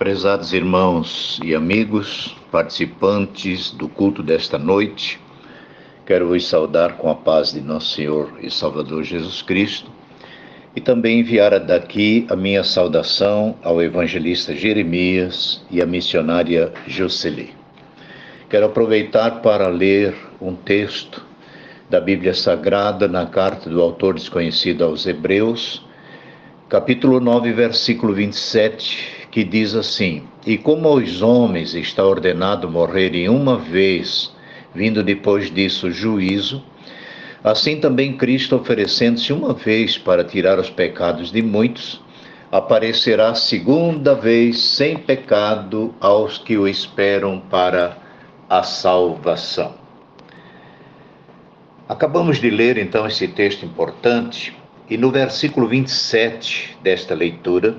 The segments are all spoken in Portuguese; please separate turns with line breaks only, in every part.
Prezados irmãos e amigos, participantes do culto desta noite, quero vos saudar com a paz de nosso Senhor e Salvador Jesus Cristo e também enviar daqui a minha saudação ao evangelista Jeremias e à missionária Jocely. Quero aproveitar para ler um texto da Bíblia Sagrada na carta do autor desconhecido aos Hebreus, capítulo 9, versículo 27, que diz assim: E como aos homens está ordenado morrerem uma vez, vindo depois disso o juízo, assim também Cristo, oferecendo-se uma vez para tirar os pecados de muitos, aparecerá segunda vez sem pecado aos que o esperam para a salvação. Acabamos de ler então esse texto importante. E no versículo 27 desta leitura,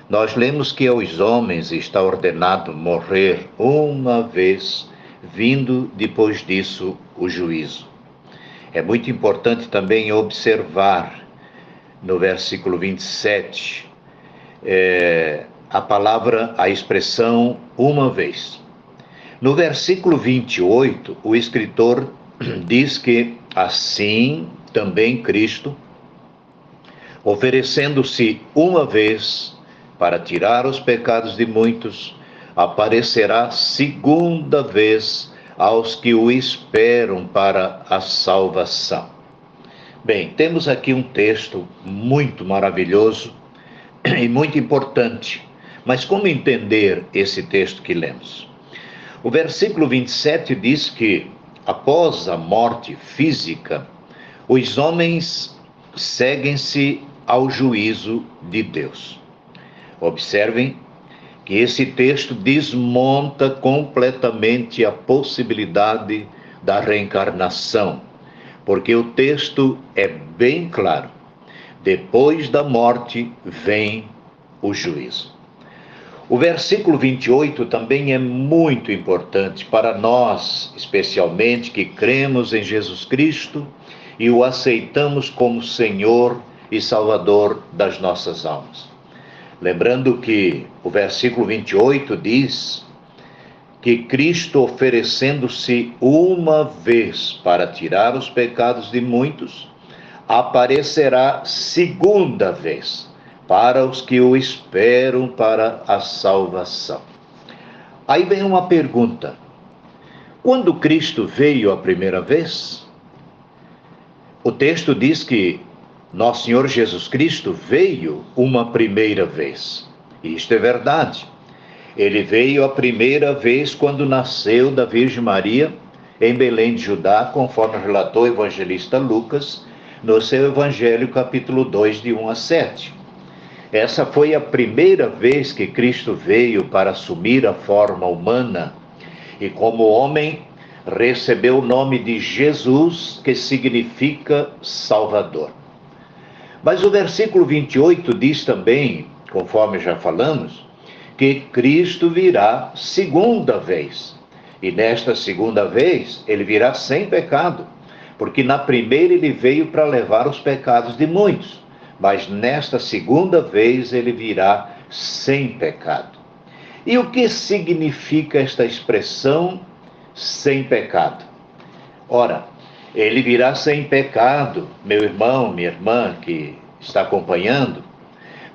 nós lemos que aos homens está ordenado morrer uma vez, vindo depois disso o juízo. É muito importante também observar no versículo 27 a expressão uma vez. No versículo 28, o escritor diz que assim também Cristo, oferecendo-se uma vez para tirar os pecados de muitos, aparecerá segunda vez aos que o esperam para a salvação. Bem, temos aqui um texto muito maravilhoso e muito importante, mas como entender esse texto que lemos? O versículo 27 diz que, após a morte física, os homens seguem-se ao juízo de Deus. Observem que esse texto desmonta completamente a possibilidade da reencarnação, porque o texto é bem claro. Depois da morte vem o juízo. O versículo 28 também é muito importante para nós, especialmente que cremos em Jesus Cristo e o aceitamos como Senhor e Salvador das nossas almas. Lembrando que o versículo 28 diz que Cristo, oferecendo-se uma vez para tirar os pecados de muitos, aparecerá segunda vez para os que o esperam para a salvação. Aí vem uma pergunta: quando Cristo veio a primeira vez? O texto diz que nosso Senhor Jesus Cristo veio uma primeira vez. Isto é verdade. Ele veio a primeira vez quando nasceu da Virgem Maria em Belém de Judá, conforme relatou o evangelista Lucas no seu Evangelho, capítulo 2, de 1 a 7. Essa foi a primeira vez que Cristo veio para assumir a forma humana e, como homem, recebeu o nome de Jesus, que significa Salvador. Mas o versículo 28 diz também, conforme já falamos, que Cristo virá segunda vez. E nesta segunda vez, ele virá sem pecado, porque na primeira ele veio para levar os pecados de muitos. Mas nesta segunda vez ele virá sem pecado. E o que significa esta expressão sem pecado? Ora, ele virá sem pecado, meu irmão, minha irmã que está acompanhando,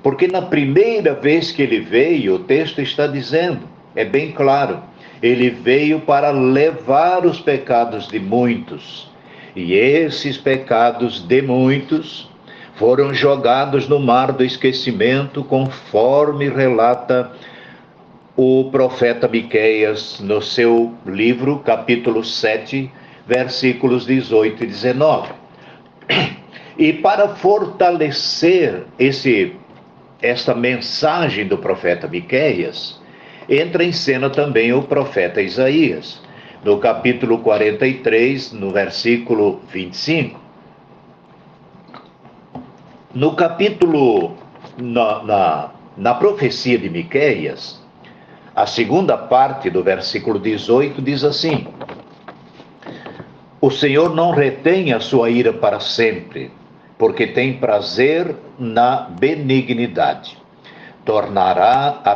porque na primeira vez que ele veio, o texto está dizendo, é bem claro, ele veio para levar os pecados de muitos. E esses pecados de muitos foram jogados no mar do esquecimento, conforme relata o profeta Miqueias no seu livro, capítulo 7, versículos 18 e 19. E para fortalecer esta mensagem do profeta Miqueias, entra em cena também o profeta Isaías, no capítulo 43, no versículo 25. No capítulo, na profecia de Miqueias, a segunda parte do versículo 18 diz assim: O Senhor não retém a sua ira para sempre, porque tem prazer na benignidade. tornará a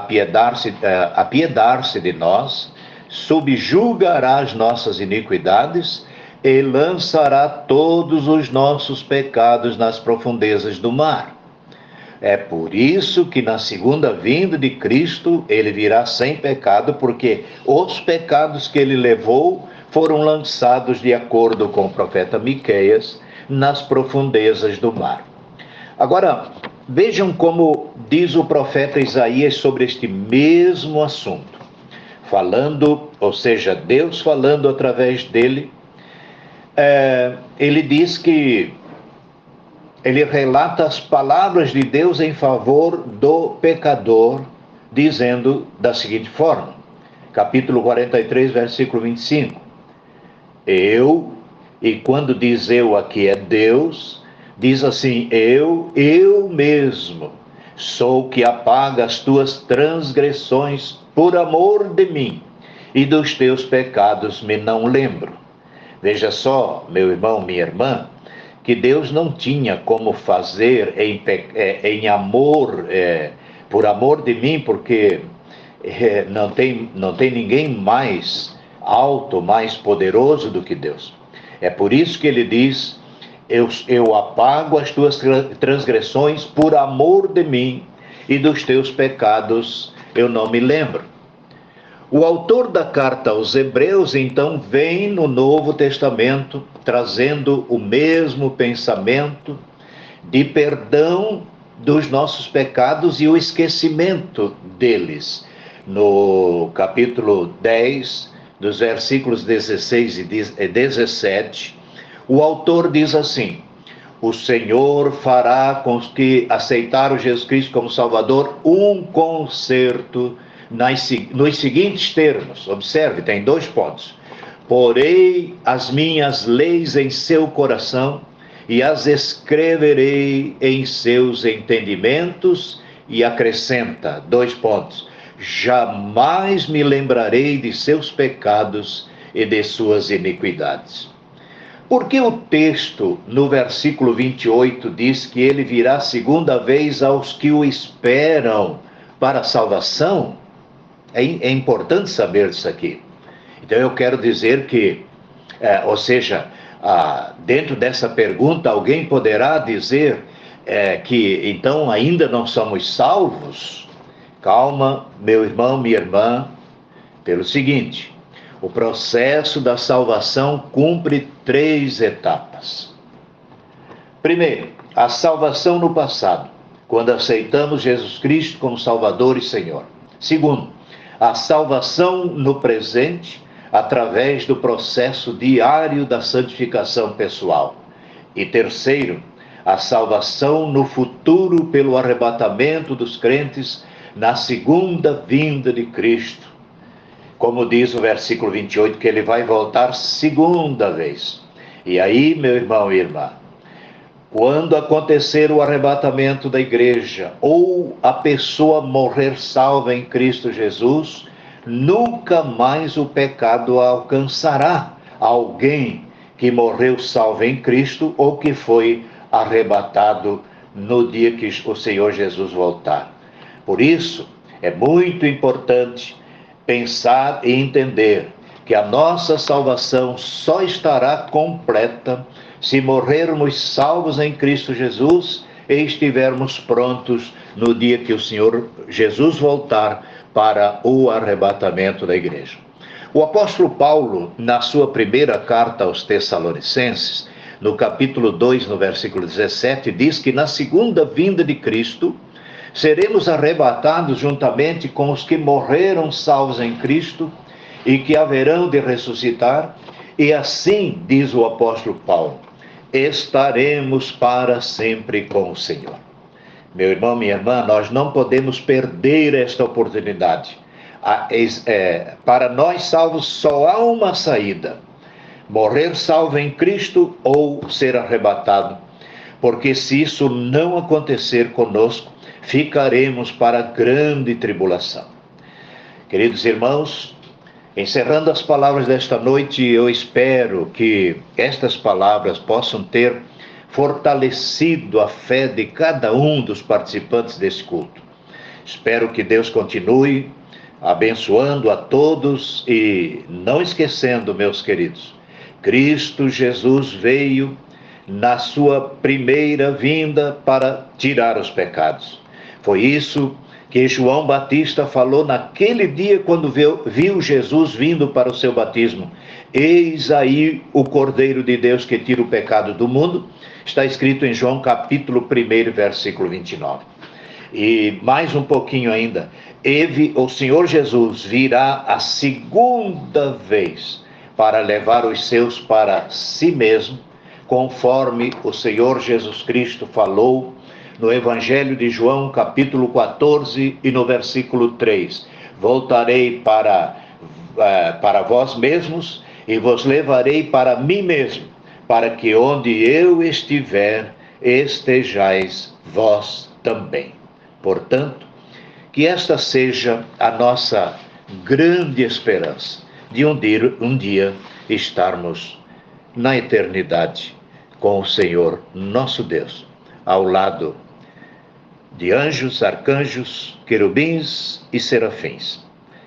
apiedar-se de nós, subjugará as nossas iniquidades e lançará todos os nossos pecados nas profundezas do mar. É por isso que na segunda vinda de Cristo ele virá sem pecado, porque os pecados que ele levou foram lançados, de acordo com o profeta Miqueias, nas profundezas do mar. Agora, vejam como diz o profeta Isaías sobre este mesmo assunto. Falando, ou seja, Deus falando através dele, ele diz que ele relata as palavras de Deus em favor do pecador, dizendo da seguinte forma, capítulo 43, versículo 25. E quando diz eu aqui é Deus, diz assim, eu mesmo, sou o que apaga as tuas transgressões por amor de mim, e dos teus pecados me não lembro. Veja só, meu irmão, minha irmã, que Deus não tinha como fazer em amor, por amor de mim, porque não tem ninguém mais alto, mais poderoso do que Deus. É por isso que ele diz, eu apago as tuas transgressões por amor de mim, e dos teus pecados eu não me lembro. O autor da carta aos Hebreus, então, vem no Novo Testamento, trazendo o mesmo pensamento de perdão dos nossos pecados e o esquecimento deles. No capítulo 10, dos versículos 16 e 17, o autor diz assim, o Senhor fará com os que aceitaram Jesus Cristo como Salvador um concerto nos seguintes termos. Observe, tem 2 pontos. Porei as minhas leis em seu coração e as escreverei em seus entendimentos, e acrescenta 2 pontos. Jamais me lembrarei de seus pecados e de suas iniquidades. Porque o texto, no versículo 28, diz que ele virá segunda vez aos que o esperam para a salvação? É importante saber disso aqui. Então eu quero dizer que, dentro dessa pergunta, alguém poderá dizer que então ainda não somos salvos? Calma, meu irmão, minha irmã, pelo seguinte, o processo da salvação cumpre 3 etapas. Primeiro, a salvação no passado, quando aceitamos Jesus Cristo como Salvador e Senhor. Segundo, a salvação no presente, através do processo diário da santificação pessoal. E terceiro, a salvação no futuro pelo arrebatamento dos crentes na segunda vinda de Cristo. Como diz o versículo 28, que ele vai voltar segunda vez. E aí, meu irmão e irmã, quando acontecer o arrebatamento da igreja, ou a pessoa morrer salva em Cristo Jesus, nunca mais o pecado alcançará alguém que morreu salvo em Cristo ou que foi arrebatado no dia que o Senhor Jesus voltar. Por isso, é muito importante pensar e entender que a nossa salvação só estará completa se morrermos salvos em Cristo Jesus e estivermos prontos no dia que o Senhor Jesus voltar para o arrebatamento da igreja. O apóstolo Paulo, na sua primeira carta aos Tessalonicenses, no capítulo 2, no versículo 17, diz que na segunda vinda de Cristo, seremos arrebatados juntamente com os que morreram salvos em Cristo e que haverão de ressuscitar, e assim, diz o apóstolo Paulo, estaremos para sempre com o Senhor. Meu irmão, minha irmã, nós não podemos perder esta oportunidade. Para nós salvos só há uma saída: morrer salvo em Cristo ou ser arrebatado. Porque se isso não acontecer conosco, ficaremos para a grande tribulação. Queridos irmãos, encerrando as palavras desta noite, eu espero que estas palavras possam ter fortalecido a fé de cada um dos participantes desse culto. Espero que Deus continue abençoando a todos e não esquecendo, meus queridos, Cristo Jesus veio na sua primeira vinda para tirar os pecados. Foi isso que João Batista falou naquele dia quando viu Jesus vindo para o seu batismo. Eis aí o Cordeiro de Deus que tira o pecado do mundo. Está escrito em João capítulo 1, versículo 29. E mais um pouquinho ainda. O Senhor Jesus virá a segunda vez para levar os seus para si mesmo, conforme o Senhor Jesus Cristo falou no Evangelho de João, capítulo 14 e no versículo 3. Voltarei para vós mesmos e vos levarei para mim mesmo, para que onde eu estiver, estejais vós também. Portanto, que esta seja a nossa grande esperança de um dia estarmos na eternidade com o Senhor nosso Deus, ao lado de anjos, arcanjos, querubins e serafins.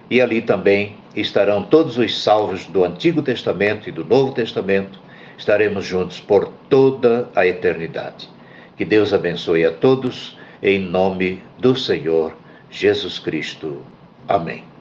E ali também estarão todos os salvos do Antigo Testamento e do Novo Testamento. Estaremos juntos por toda a eternidade. Que Deus abençoe a todos, em nome do Senhor Jesus Cristo. Amém.